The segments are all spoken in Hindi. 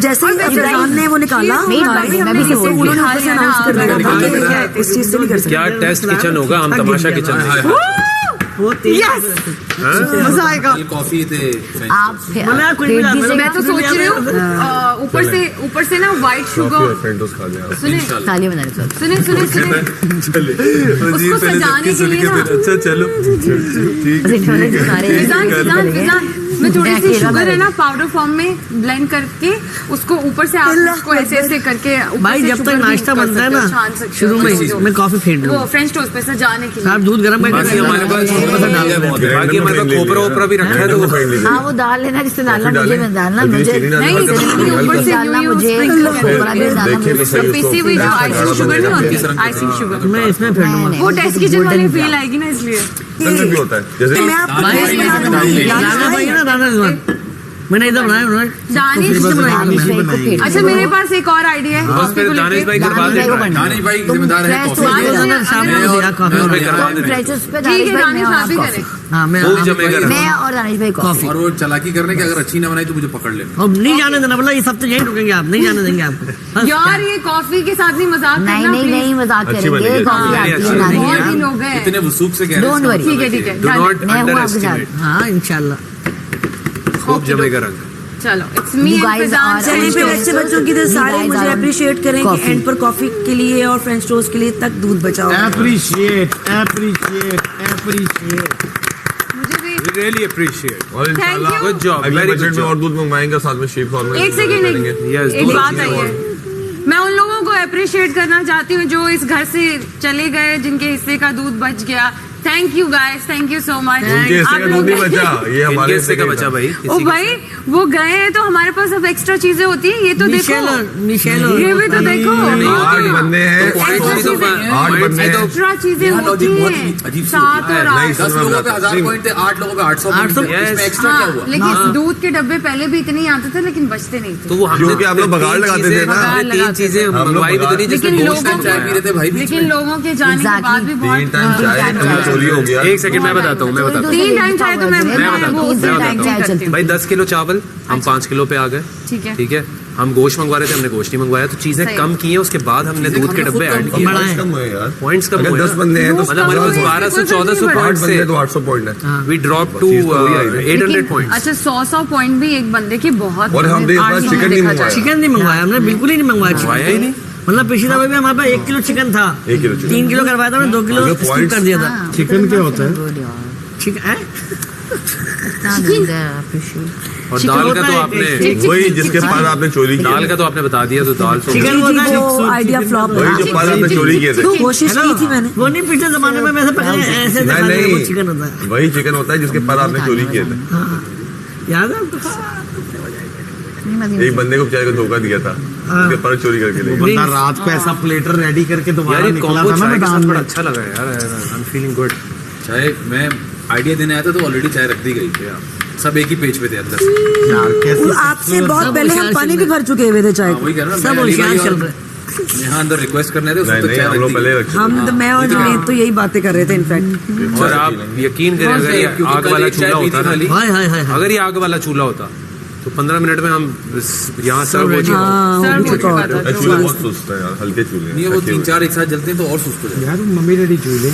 जैसे ही फैजान ने वो निकाला उन्होंने ऊपर से अनाउंस कर दिया इस चीज से नहीं कर सकते। क्या टेस्ट किचन होगा, हम तमाशा किचन है। मजा आएगा। कॉफी थे आप मैं तो सोच रही हूँ ऊपर से ना व्हाइट शुगर सुने उसको सजाने के लिए ना। अच्छा चलो मैं थोड़ी सी शुगर है ना पाउडर फॉर्म में ब्लेंड करके उसको ऊपर से आप उसको ऐसे ऐसे करके भाई जब तक नाश्ता बनता है ना शुरू में मैं कॉफी फेंट वो फ्रेंच टोस्ट पे सजाने के लिए आप दूध गर्म करके हमारे पास खोपरा ओपरा भी रखा है तो हाँ वो दाल लेना जिससे डालना मुझे में डालना मुझे नहीं ऊपर से डालना मुझे खोपरा भी डालना मुझे पीसी हुई जो आइसिंग शुगर नहीं होती आइसिंग शुगर मैं इसमें फेंटूंगा वो टेस्ट किचन वाली फील आएगी ना इसलिए भी होता है जैसे मैंने इधर बनाया उन्होंने दानिश। अच्छा मेरे पास एक और आइडिया है बस फिर दानिश भाई करवा दे। दानिश भाई जिम्मेदार है ठीक है दानिश आप ही करें। हाँ मैं और दानिश भाई कॉफी और वो चालाकी करने की अगर अच्छी ना बनाई तो मुझे पकड़ लेना। अब नहीं जाने देना, मतलब ये सब तो यहीं रुकेंगे, आप नहीं जाने देंगे आपको। यार ये कॉफी के साथ नहीं मजाक करना। नहीं मजाक करेंगे कॉफी आती है ना बहुत दिन हो गए इतने वसूख से कह डोंट वरी ठीक है डू नॉट मैं हूँ आपके साथ। अंडरएस्टिमेट। हाँ इंशाल्लाह खूब जमेगा रंग। चलो it's me You and guys Faizan. are चलिए पे बच्चे बच्चों की तरह सारे मुझे अप्रिशिएट करें कि एंड पर कॉफी के लिए और फ्रेंच टोस्ट के लिए तक दूध बचाओ। अप्रिशिएट मुझे भी We really appreciate. और इंशाल्लाह Thank you. Good job. अगले Very good बजट में job. और दूध मंगवाएंगे, साथ में शेप फॉर्म में एक सेकेंड Yes, एक दो बात चीजें आई और। है। मैं उन लोगों को अप्रिशिएट करना चाहती हूँ जो इस घर से चले गए, जिनके हिस्से का दूध बच गया। Thank you guys, thank you so much. उनके हिस्से का दूध नहीं बचा, ये हमारे इनके हिस्से का बचा भाई। ओ भाई वो गए हैं तो हमारे पास अब एक्स्ट्रा चीजें होती है, ये तो देखो मिशेल ये भी तो देखो 8 बंदे हैं, 8 बंदे हैं। एक्स्ट्रा चीजें होती हैं 7 और 8। 10 लोगों पे 1000 पॉइंट थे, 8 लोगों पे 800 पॉइंट थे। इसमें एक्स्ट्रा क्या हुआ? लेकिन दूध के डब्बे पहले भी इतने ही आते थे लेकिन बचते नहीं थे। तो वो हमने क्योंकि आप लोग बगाड़ लगाते थे ना। हमने 3 चीजें मंगवाई भी तो नहीं जिसमें लेकिन गोश्त लोगों चाय पी रहे थे भाई बीच लेकिन में। लोगों के जाने के बाद भी 3 टाइम चाय कभी चोरी हो गया। एक सेकंड मैं बताता हूँ 3 टाइम चाय तो मैं बताता वो हूँ, 3 टाइम चाय चलती भाई 10 किलो चावल हम 5 किलो पे आ गए। ठीक है हम गोश्त मंगवा रहे थे, हमने गोश्त नहीं मंगवाया, तो चीजें कम की हैं, उसके बाद हमने दूध के डब्बे ऐड किए। पॉइंट्स कम हुए यार, पॉइंट्स कम अगर हुए 10 बंदे हैं तो मतलब हमारे पास 1200-1400 8 पॉइंट्स बंदे थे, तो 800 पॉइंट है। We drop to 800 points. अच्छा 100 पॉइंट भी एक बंदे के बहुत। और हमने इस बार चिकन नहीं मंगवाया। चिकन नहीं मंगवाया हमने, बिल्कुल ही नहीं मंगवाया मंगवाया ही नहीं। मतलब पिछली दफा भी हमारे पास 1 किलो चिकन था, 1 किलो चिकन 3 किलो करवाया था, हमने 2 किलो स्किप कर दिया था। चिकन क्या होता है? चिकन और दाल का तो आपने वही जिसके पास आपने चोरी किया, दाल का तो आपने बता दिया, तो दाल तो चिकन वो आइडिया फ्लॉप वही जो पास आपने चोरी किए थे, कोशिश की थी मैंने। वो नहीं, पिछले जमाने में वैसे पहले ऐसे जमाने में वो चिकन होता है, वही चिकन होता है जिसके पास आपने चोरी किए थे। याद है आपको? एक बंदे को बेचारे को धोखा दिया था, उसके पर चोरी करके ले गए। बंदा रात को ऐसा प्लेटर रेडी करके यार दोबारा ये निकला कॉम्बो था ना चाय के साथ मैदान बड़ा में। अच्छा लगा यार, आई एम फीलिंग गुड। चाय मैं आइडिया देने आया था तो ऑलरेडी चाय रख दी गई थी, सब एक ही पेज पे थे अंदर। यार कैसे आपसे बहुत पहले हम पानी भी भर चुके हुए थे चाय हाँ, वही कह रहा सब होशियार चल रहे। यहाँ अंदर रिक्वेस्ट करने थे, उसमें तो नहीं चाय हम लोग रख दी पहले गई। रखे हम मैं और जमीन तो यही बातें कर रहे थे इनफैक्ट। और आप यकीन करें अगर ये क्योंकि आग कल वाला एक चाय चूल्हा पी थी होता खाली। ना, हाय हाय हाय अगर ये आग वाला चूल्हा होता तो 15 मिनट में हम यहाँ सर्व हो चुका। हाँ हो चुका होता। चूल्हे बहुत सुस्त है यार, हल्के चूल्हे नहीं वो 3-4 एक साथ जलते हैं तो और सुस्त हो जाते हैं। यार मम्मी डैडी चूल्हे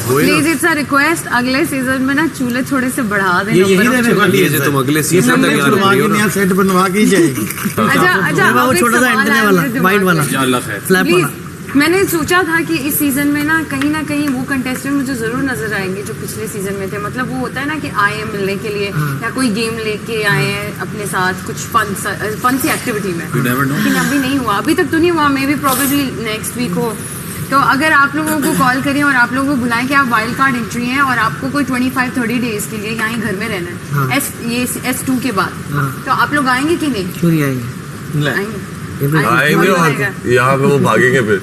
प्लीज इट्स अ रिक्वेस्ट, अगले सीजन में ना चूल्हे थोड़े से बढ़ा देना। ये यही रहने वाली ये है जो सर। तुम अगले ये सीजन सब तक यहाँ बनवा रख के रही हो नया ना, सेट बनवा के ही जाएगी। अच्छा वो अब एक छोटा सा सवाल एंटीना आया वाला, मेरे वाइट दिमाग वाला, में। या अल्लाह खैर। फ्लैप वाला। प्लीज मैंने सोचा था कि इस सीजन में ना कहीं वो कंटेस्टेंट मुझे जरूर नजर आएंगे जो पिछले सीजन में थे। मतलब वो होता है ना कि आए हैं मिलने के लिए या कोई गेम लेके आए हैं अपने साथ कुछ फन सी एक्टिविटी में, लेकिन अभी नहीं हुआ, अभी तक तो नहीं हुआ। Maybe probably next week हो। तो अगर आप लोगों को कॉल करें और आप लोगों को बुलाएं कि आप वाइल्ड कार्ड एंट्री हैं और आपको कोई 25-30 डेज के लिए यहाँ घर में रहना है S2 के बाद, तो आप लोग आएंगे कि नहीं? क्यों नहीं आएंगे? आएंगे आएंगे और यहाँ पे वो भागेंगे फिर।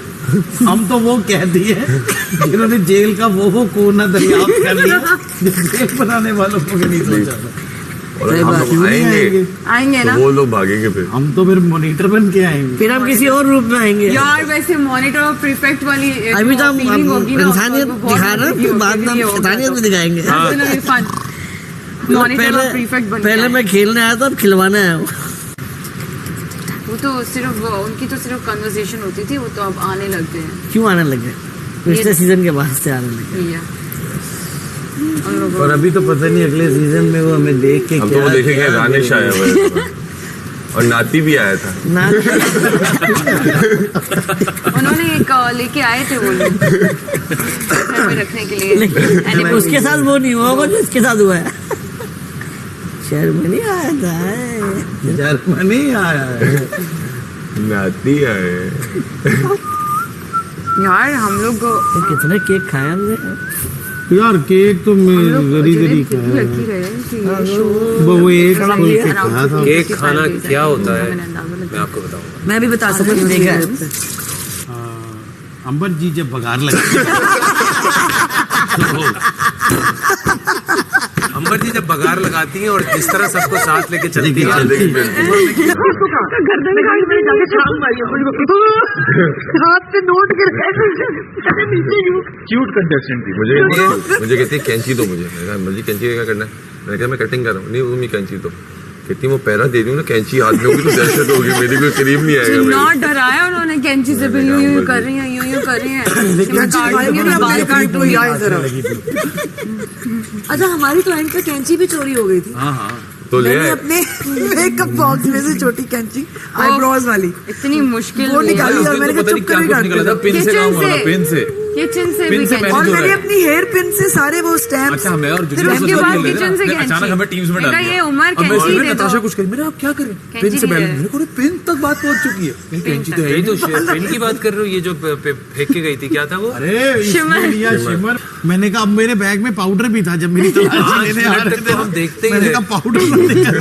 हम तो वो कह दिए जिन्होंने जेल का वो कोना दरियाफ्त कर लिया, जेल बनाने वालों को भी नहीं सोचा था। और हम लोग आएंगे तो ना। वो लोग भागेंगे फिर। हम तो फिर मॉनिटर बन के आएंगे। फिर हम किसी और रूप में आएंगे। यार वैसे मॉनिटर और प्रीफेक्ट वाली अभी तो हम feeling होगी ना, इंसानियत वो बहुत दिखा रहे हैं, फिर बाद में हम शैतानियत भी दिखाएंगे। मॉनिटर और प्रीफेक्ट बन पहले मैं खेलने आया था, अब खिलवाने आया हूँ। वो तो सिर्फ उनकी तो सिर्फ कन्वर्सेशन होती थी, वो तो अब आने लग गए हैं क्यों आने लगे? पिछले सीजन के बाद से आने लगे। भैया। और अभी तो पता नहीं अगले सीजन में वो हमें देख के अब तो क्या वो देखेंगे रानिश आया हुआ है और नाती भी आया था। ना उन्होंने एक लेके आए थे वो लोग घर में रखने के लिए नहीं, उसके साथ वो नहीं हुआ होगा जो इसके साथ हुआ है। जर्मनी आया था, जर्मनी आया है। नाती आए। यार हम लोग कितने केक खाए हमने। यार केक तो मैं जरी जरी खाया लकी रहे कि ये शो वो एक खोल के खाया था। केक खाना क्या होता है मैं आपको बताऊंगा। मैं भी बता सकती हूँ। देखा अंबर जी जब बघार लगती अंबर जी जब बघार लगाती हैं और जिस तरह सबको साथ लेके चलती है, क्यूट कंटेस्टेंट थी। मुझे कहती है कैंची दो मुझे। मैंने कहा मर्जी कैंची क्या करना है? मैंने कहा मैं कटिंग कर रहा हूँ। नहीं वो मैं कैंची दो। कहती वो पैरा दे रही हूँ ना, कैंची हाथ में होगी तो दहशत होगी, मेरी कोई करीब नहीं आएगा। नॉट डराया उन्होंने कैंची से, फिर यूं कर रही हैं यूं कर रही हैं कि मैं काटूंगी, मैं बाल काटूंगी। अच्छा हमारी तो एंड पे कैंची भी चोरी हो गई थी। तो ले मैंने आए। अपने मेकअप बॉक्स में से छोटी कैंची आईब्रोज वाली इतनी मुश्किल वो निकाली और मैंने कहा चुप कर ही निकला था डालते पिन से काम हो रहा किचन पिन से किचन से पिन भी से कैंची। और जो मैंने है। अपनी हेयर पिन से सारे वो स्टैम्प अच्छा हमें और फिर उसके बाद किचन से कैंची। अचानक हमें टीम्स में मैंने डाल कहा, दिया। ये उमर अब मैं कैंची उसमें दे नताशा दो। कुछ कही, मेरे आप क्या करें? कैंची पिन से नहीं बैठ है। मेरे को पिन तक बात पहुंच चुकी है। कैंची तो है यही ही तो नहीं। पेन की बात कर रहे हो। ये जो फेंक के गई थी क्या था वो? अरे शिमर। इसने लिया शिमर। मैंने कहा अब मेरे बैग में पाउडर भी था जब मेरी तलाशी लेने आ रहे थे। तो हम देखते ही मैंने रहे। कहा पाउडर मत दिखा।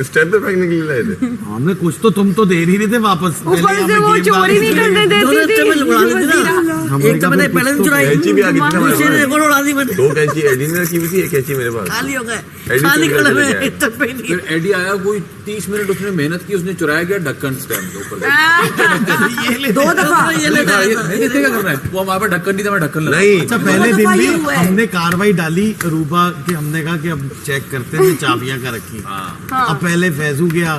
स्टैंड पे फेंकने के लिए लाए थे। हमने कुछ तो तुम तो दे ही नहीं थे वापस। ऊपर से वो चोरी नहीं करने दोनों देती अच्छे में उड़ा लेते थी। ना। एक तो मैंने पहले भी चुराई, कैंची भी आ गई थी हमारे दूसरे ने पास। एक और उड़ा दी मैंने। 2 कैंची एडी ने रखी हुई थी, 1 कैंची मेरे पास। खाली हो गए, एडी खाली चुरा के कलर लेके में आया। तक पे नहीं। फिर एडी आया, कोई 30 मिनट उसने मेहनत की, उसने चुराया गया ढक्कन स्टैंड के ऊपर। ये ले 2 दफा ये लेता है। नहीं क्या करना है? वो हमारे पास ढक्कन नहीं था, मैं ढक्कन लगा। नहीं अच्छा पहले दो दिन दफा भी ये हुआ है। हमने कार्रवाई डाली रूबा की। हमने कहा कि अब चेक करते हैं चाबियां का रखी। अब पहले फैजू गया।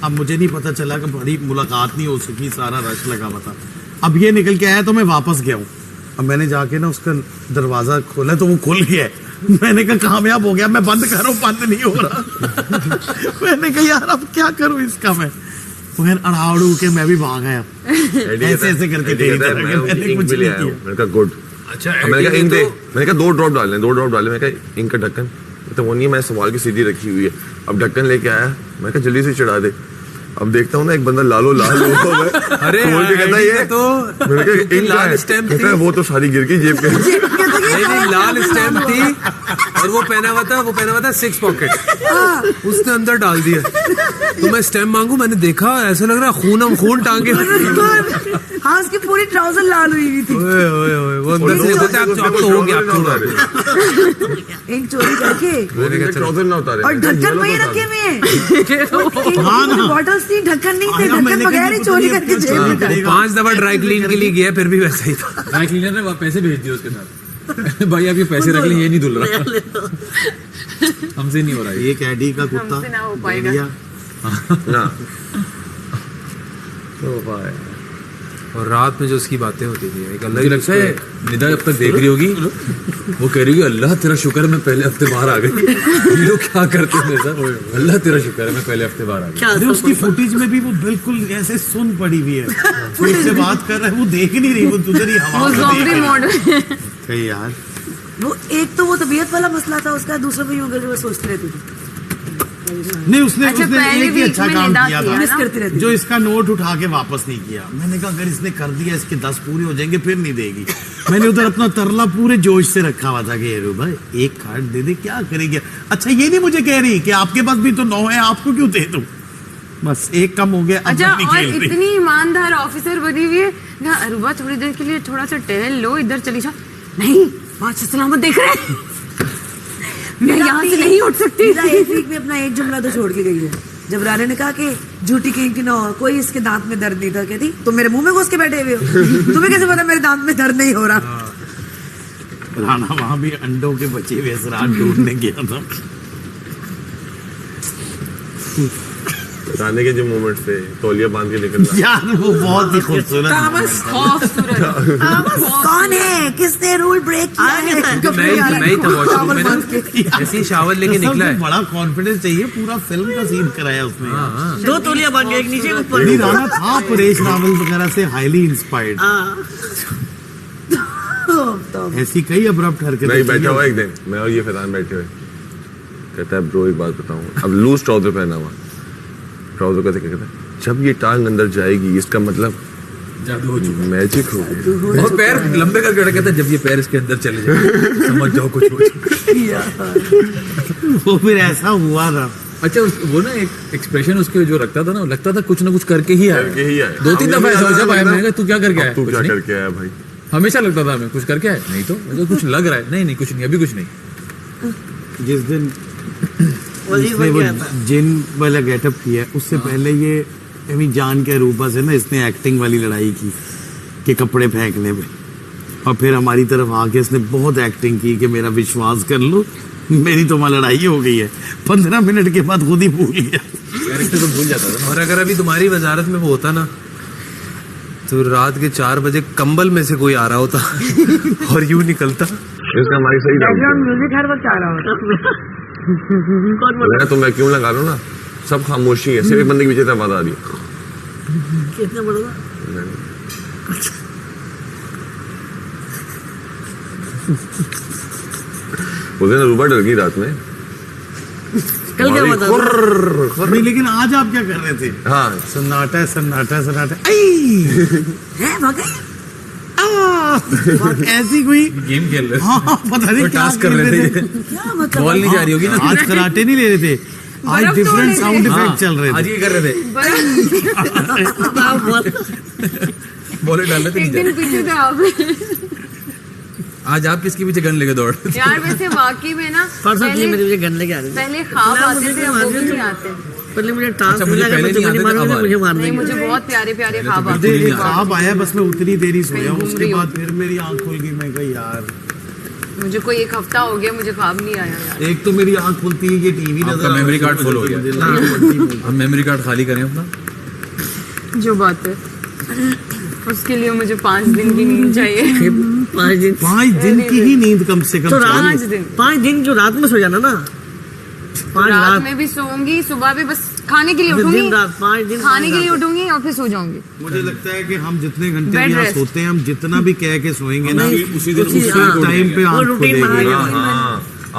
अब मुझे नहीं पता चला कि बड़ी मुलाकात नहीं हो सकी, सारा रश लगा हुआ था। अब ये निकल के आया तो मैं वापस गया हूँ। अब मैंने जाके ना उसका दरवाजा खोला तो वो खुल गया है। मैंने कहा कामयाब हो गया, मैं बंद कर रहा हूँ, बंद नहीं हो रहा। मैंने कहा यार अब क्या करूँ इसका मैं। फिर अड़ाड़ू के मैं भी भाग आया। ऐसे ऐसे करके तेरी तरह के मैंने कुछ नहीं किया। मैंने कहा गुड। अच्छा मैंने कहा इंक दे। मैंने कहा 2 ड्रॉप डालने, 2 ड्रॉप डाले। मैंने कहा इंक का ढक्कन तो वो नहीं है, मैं संभाल के सीधी रखी हुई है। अब ढक्कन लेके आया, मैंने कहा जल्दी से चढ़ा दे। अब देखता हूँ ना एक बंदा लालो लाल हुआ है। अरे खोल के कहता है ये तो मैंने कहा इंक लाल है। स्टैम्प कहता है थी। वो तो सारी गिर गई जेब के। नहीं लाल स्टैम्प थी और वो पहना हुआ था 6 पॉकेट। उसने अंदर डाल दिया। तो मैं स्टैम्प मांगू, मैंने देखा ऐसा लग रहा खून टांगे। हाँ उसकी पूरी ट्राउजर लाल हुई थी। ओए ओए ओए वो अंदर से बोलते हैं, अब तो हो गया, अब तो हो गया। एक चोरी करके मैंने कहा चलो। ट्राउजर ना उतारे। और ढक्कन वही रखे हुए हैं। हाँ ना। बॉटल्स थी, ढक्कन नहीं थे। आया, ढक्कन मैंने बगैर ही कहा चोरी ये करके अपना जेब में चोरी डाली। करेगा। 5 दफा ड्राई क्लीन के लिए गया फिर भी वैसा ही था। ड्राई क्लीनर ने वहाँ पैसे भेज दिए उसके साथ। भाई आप ये पैसे रख लें, ये नहीं धुल रहा, हमसे नहीं हो रहा ये। एक एडी का कुत्ता हमसे ना हो पाएगा। भेड़िया। ना और रात में जो उसकी बातें होती थी एक अलग मुझे लगता है निदा अब तक देख रही होगी, वो कह रही होगी अल्लाह तेरा शुक्र है मैं पहले हफ्ते बाहर आ गई। ये लोग क्या करते हैं मेरे साथ? अल्लाह तेरा शुक्र है मैं पहले हफ्ते बाहर आ गई। अरे उसकी फुटेज में भी वो बिल्कुल ऐसे सुन पड़ी हुई है। वो इससे बात कर रहा है, वो देख नहीं रही, वो उधर ही हवा वो में देख ज़ॉम्बी रही है। मोड में। कहीं यार वो एक तो वो तबीयत वाला मसला था उसका, दूसरा भी यूं करके वो सोचती रहती थी, नहीं उसने अच्छा, उसने पहले एक ही वीक अच्छा में काम निदा किया किया था ना? मिस करती रहती जो इसका नोट उठा के वापस नहीं किया। मैंने कहा अगर इसने कर दिया इसके 10 पूरे हो जाएंगे फिर नहीं देगी। मैंने उधर अपना तरला पूरे जोश से रखा हुआ था कि ये भाई एक कार्ड दे दे, क्या करेगी। अच्छा ये नहीं मुझे कह रही कि आपके पास भी तो 9 है, आपको क्यों दे दूं। बस एक कम हो गया, अब अच्छा नहीं और खेल रही। इतनी ईमानदार ऑफिसर बनी हुई है ना। अरुबा थोड़ी देर के लिए थोड़ा सा टहल लो, इधर चली जाओ। नहीं वहाँ से सलामत देख रहे हैं। मैं यहाँ से नहीं उठ सकती। सीधा एक वीक में अपना एक जुमला तो छोड़ के गई है। जब राणे ने कहा कि झूठी कीमती ना हो, कोई इसके दांत में दर्द नहीं था, कहती तो मेरे मुंह में घुस के बैठे हुए हो, तुम्हें कैसे पता मेरे दांत में दर्द नहीं हो रहा। राणा वहां भी अंडों के बचे हुए असरार ढूंढने गया था। गाने के जो मोमेंट्स थे, तौलिया बांध के निकलना, यार वो बहुत ही खूबसूरत कौन है, किसने रूल ब्रेक किया है? मैं ही था वॉशरूम में ना, ऐसे ही शावर लेके निकला है। बड़ा कॉन्फिडेंस चाहिए, पूरा फिल्म का सीन कराया उसने। 2 तौलिया बांध के, एक नीचे एक ऊपर। नहीं, राणा था परेश रावल वगैरह से हाईली इंस्पायर्ड। ऐसी कई अब्रप्ट हरकतें। मैं बैठा हुआ एक दिन, मैं और ये फैजान बैठे हुए, कहता है ब्रो एक बात बताऊं, अब लूज ट्राउजर पहना हुआ, ट्राउजर कैसे कहता है, जब ये टांग अंदर जाएगी इसका मतलब जादू हो चुका मैजिक हो गया। और पैर लंबे करके कहता है जब ये पैर इसके अंदर चले जाए समझ जाओ कुछ हो चुका। वो फिर ऐसा हुआ था। अच्छा वो ना एक एक्सप्रेशन उसके जो रखता था ना, लगता था कुछ ना कुछ करके ही आया। करके ही आया। 2-3 दफा ऐसा हो, जब आया मैंने कहा तू क्या करके आया? तू कुछ क्या नहीं। करके आया भाई? हमेशा लगता था हमें कुछ करके आया, नहीं तो मुझे कुछ लग रहा है, नहीं कुछ नहीं, अभी कुछ नहीं। जिस दिन वजीर इसने बन वो गया था। जिन वाला गेटअप किया, उससे पहले ये एमी जान के रूपा से ना इसने एक्टिंग वाली लड़ाई की कि कपड़े फेंकने में, और फिर हमारी तरफ आके इसने बहुत एक्टिंग की कि मेरा विश्वास कर लो, मेरी तो वहाँ लड़ाई हो गई है। 15 मिनट के बाद खुद ही भूल गया। कैरेक्टर तो भूल जाता था। और अगर अभी तुम्हारी वजारत में वो होता ना, तो रात के 4 बजे कंबल में से कोई आ रहा होता और यूं निकलता। इसका हमारी सही बैकग्राउंड म्यूजिक हर वक्त आ रहा होता। कौन बोला? ना, तो मैं क्यों लगा लो ना, सब खामोशी है, सिर्फ एक बंदे की पीछे आवाज आ रही है। कितने बोला था? उस दिन रूबा डर गई रात में। कल क्या बता? नहीं, लेकिन आज आप क्या कर रहे थे? हाँ, सन्नाटा सन्नाटा सन्नाटा। है वाकई? ऐसी कोई गेम खेल रहे थे, हाँ, पता नहीं क्या टास्क कर रहे थे, क्या मतलब? बॉल नहीं जा रही होगी ना। आज कराटे नहीं ले रहे थे, आज बर्फ डिफरेंट तोड़ साउंड रहे इफेक्ट चल रहे आज थे। ये कर रहे थे, बॉले डाल रहे थे एक दिन नीचे। पीछे थे आप। आज आप किसके पीछे गन लेके दौड़ रहे थे? यार वैसे वाकई में ना परसों जी पहले मेरे मुझे गन लेके आ रही थी। पहले ख्वाब आते थे, अब वो भी नहीं आते। पहले मुझे टास्क अच्छा, मुझे मिला कि पहले मैं नहीं तुम्हें आते थे, मारूंगा, अब मुझे मार नहीं, देंगे। मुझे बहुत प्यारे प्यारे ख्वाब तो आते मुझे थे। एक ख्वाब आया, बस मैं उतनी देरी सोया, घूम उसके रही हूँ। बाद फिर मेरी आंख खुल गई। मैं कहा यार, मुझे कोई 1 हफ्ता हो गया, मुझे ख्वाब नहीं आया यार। एक तो मेरी आंख खुलती है, ये टीवी आपका नजर मेमोरी कार्ड फुल हो गया। हम मेमोरी कार्ड खाली करें अपना। जो बात है, उसके लिए मुझे 5 दिन की नींद चाहिए। 5 दिन 5 दिन की ही नींद कम से कम तो चाहिए। 5 दिन 5 दिन जो रात में सो जाना ना, 5 रात रात में भी सोऊंगी, सुबह भी बस खाने के लिए दिन उठूंगी, रात 5 दिन खाने के लिए उठूंगी और फिर सो जाऊंगी। मुझे लगता है कि हम जितने घंटे Bed भी यहाँ rest। सोते हैं, हम जितना भी कह के सोएंगे ना, उसी दिन उसी उसी हाँ, टाइम पे वो आंख रूटीन बना खुलेगी। लिया। हाँ, हाँ,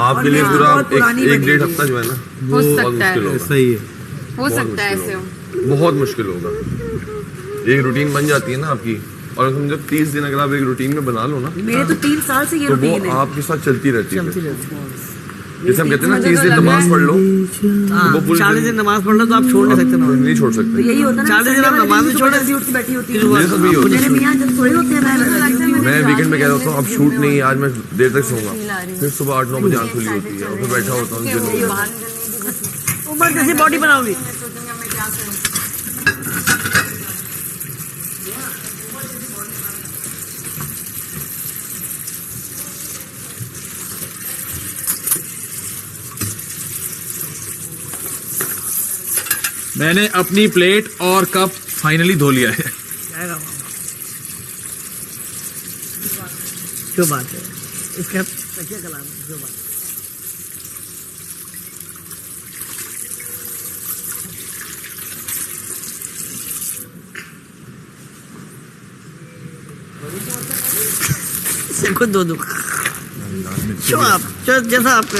आपके लिए और पूरा बहुत पुरानी एक बनी 1-1.5 हुई हफ्ता जो है ना, हो बहुत सकता मुश्किल है, होगा। सही है। हो सकता है ऐसे हो। बहुत मुश्किल होगा। एक रूटीन बन जाती है ना आपकी, और समझो 30 दिन अगर आप एक रूटीन में बना लो ना, मेरे तो 3 साल से ये तो रूटीन वो है। आपके साथ चलती रहती है। चलती रहती है। जैसे हम कहते हैं ना, मुझे 30 तो दिन लग रहा नमाज है- पढ़ लो, हाँ, वो पूरे 40 दिन- दिन नमाज पढ़ लो तो आप छोड़ नहीं सकते नमाज। नहीं छोड़ तो सकते। यही होता है ना, 40 दिन आप नमाज नहीं छोड़े। जल्दी उठ के बैठी होती फिर हूँ। मेरे साथ भी होता मेरे है। मियाँ जब सोए होते हैं, मैं वीकेंड में कह रहा होता हूँ अब शूट नहीं है, आज मैं देर तक सोऊंगा, फिर सुबह 8-9 बजे आंख खुली होती है, और फिर बैठा होता हूँ दिन में। बाहर निकलने की उम्र जैसी बॉडी बनाओगी। मैं सोचूंगी अब मैं क्या करूं। मैंने अपनी प्लेट और कप फाइनली धो लिया है। जाएगा वहाँ। जो बात है, इसका क्या कलाम है, जो बात है। इसे खुद धो दूँ। जो आप जैसा आपको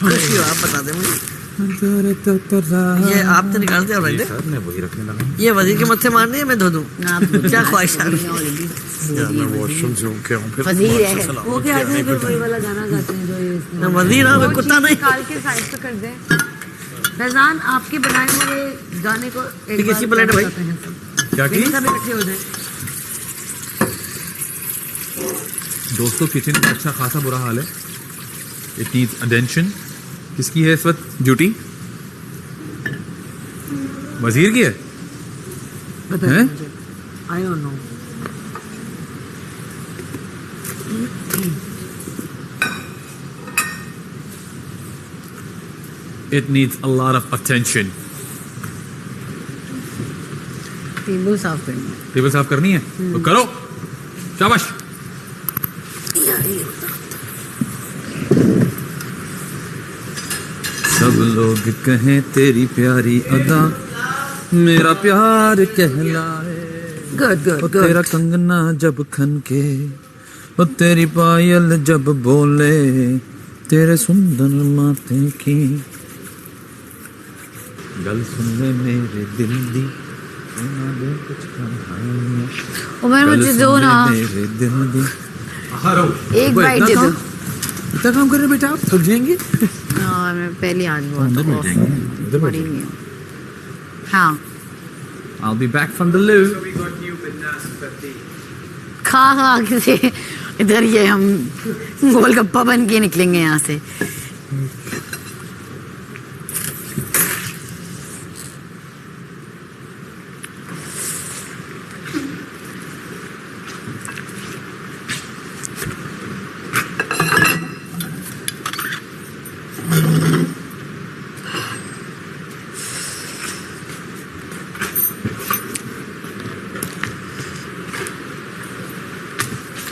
खुशी हो आप बता दें मुझे। ये आप तो निकालते हो भाई, सर मैं वही रखने लगा। ये वजीर के मत्थे मारने हैं, मैं धो दूँ। क्या ख्वाहिश है? वॉशरूम से होके आऊँ फिर। वजीर है। वो क्या आते हैं, फिर वही वाला गाना गाते हैं जो ये इसमें। मैं वजीर हूँ, मैं कुत्ता नहीं। निकाल के साइड पे कर दे। फैजान, आपके बनाए हुए गाने को एक ठीक है, बार इसी प्लेट है भाई। गाते हैं सब। क्या की? मेरे सब इकट्ठे हो जाए। दोस्तों किचन का अच्छा खासा बुरा हाल है। It needs attention. किसकी है इस वक्त ड्यूटी? वजीर की है? पता हैं? नहीं मुझे, I don't know. It needs a lot of attention. Table साफ करनी है। टेबल साफ करनी है तो करो, शाबाश। सब लोग कहें तेरी प्यारी अदा, मेरा प्यार कहलाए। गुड ओ गुड तेरा गुड। कंगना जब खनके, ओ तेरी पायल जब बोले, तेरे सुंदर माथे की गल सुन ले मेरे दिल दी, सुना दे कुछ कहानियां। उमर गल मुझे सुन दो ले ना, मेरे दिल दी। एक बाइट दे दो। इतना काम कर रहे बेटा, आप थक जाएंगे। हाँ, मैं पहले आज बहुत अंदर बैठ जाएंगे, उधर बैठ बड़ी जाएंगे। नहीं हूँ। हाँ, I'll be back from the loo. खा से इधर ये हम गोलगप्पा बन के निकलेंगे यहाँ से।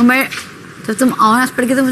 मैं जब तुम ऑनर्स पढ़ के तो मुझे